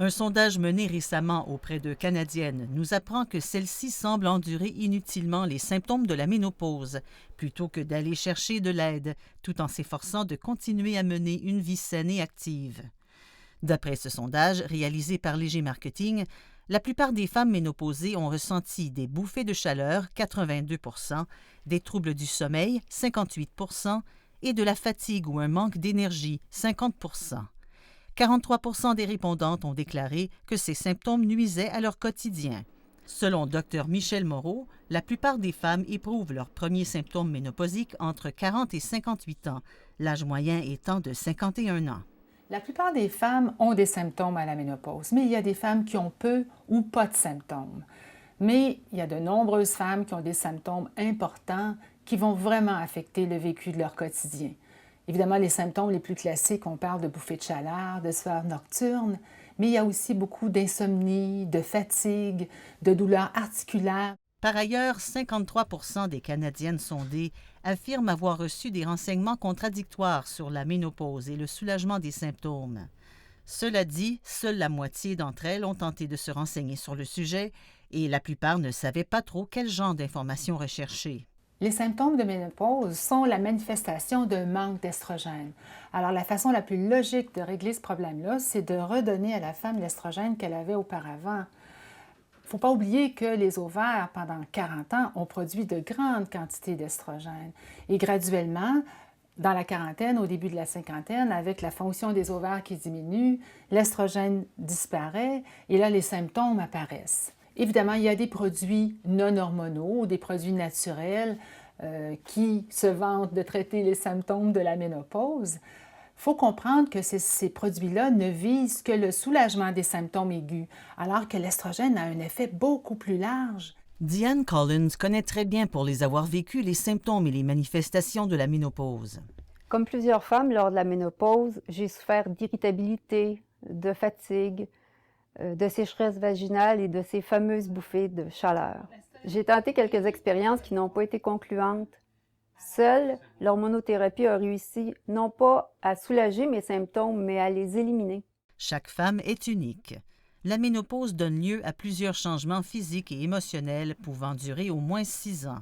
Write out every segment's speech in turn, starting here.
Un sondage mené récemment auprès de Canadiennes nous apprend que celles-ci semblent endurer inutilement les symptômes de la ménopause, plutôt que d'aller chercher de l'aide, tout en s'efforçant de continuer à mener une vie saine et active. D'après ce sondage, réalisé par Léger Marketing, la plupart des femmes ménopausées ont ressenti des bouffées de chaleur, 82 %, des troubles du sommeil, 58 % et de la fatigue ou un manque d'énergie, 50 %. 43 % des répondantes ont déclaré que ces symptômes nuisaient à leur quotidien. Selon Dr Michel Moreau, la plupart des femmes éprouvent leurs premiers symptômes ménopausiques entre 40 et 58 ans, l'âge moyen étant de 51 ans. La plupart des femmes ont des symptômes à la ménopause, mais il y a des femmes qui ont peu ou pas de symptômes. Mais il y a de nombreuses femmes qui ont des symptômes importants qui vont vraiment affecter le vécu de leur quotidien. Évidemment, les symptômes les plus classiques, on parle de bouffées de chaleur, de sueur nocturne, mais il y a aussi beaucoup d'insomnie, de fatigue, de douleurs articulaires. Par ailleurs, 53 % des Canadiennes sondées affirment avoir reçu des renseignements contradictoires sur la ménopause et le soulagement des symptômes. Cela dit, seule la moitié d'entre elles ont tenté de se renseigner sur le sujet et la plupart ne savaient pas trop quel genre d'informations rechercher. Les symptômes de ménopause sont la manifestation d'un manque d'estrogène. Alors, la façon la plus logique de régler ce problème-là, c'est de redonner à la femme l'estrogène qu'elle avait auparavant. Il ne faut pas oublier que les ovaires, pendant 40 ans, ont produit de grandes quantités d'estrogène. Et graduellement, dans la quarantaine, au début de la cinquantaine, avec la fonction des ovaires qui diminue, l'estrogène disparaît et là, les symptômes apparaissent. Évidemment, il y a des produits non hormonaux, des produits naturels qui se vantent de traiter les symptômes de la ménopause. Il faut comprendre que ces produits-là ne visent que le soulagement des symptômes aigus, alors que l'estrogène a un effet beaucoup plus large. Diane Collins connaît très bien pour les avoir vécus les symptômes et les manifestations de la ménopause. Comme plusieurs femmes, lors de la ménopause, j'ai souffert d'irritabilité, de fatigue, de sécheresse vaginale et de ces fameuses bouffées de chaleur. J'ai tenté quelques expériences qui n'ont pas été concluantes. Seule l'hormonothérapie a réussi non pas à soulager mes symptômes, mais à les éliminer. Chaque femme est unique. La ménopause donne lieu à plusieurs changements physiques et émotionnels pouvant durer au moins 6 ans.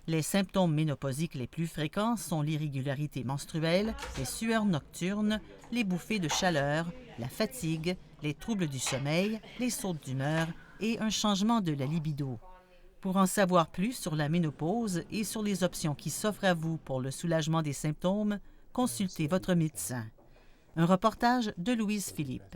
Les symptômes ménopausiques les plus fréquents sont l'irrégularité menstruelle, les sueurs nocturnes, les bouffées de chaleur, la fatigue, les troubles du sommeil, les sautes d'humeur et un changement de la libido. Pour en savoir plus sur la ménopause et sur les options qui s'offrent à vous pour le soulagement des symptômes, consultez votre médecin. Un reportage de Louise Philippe.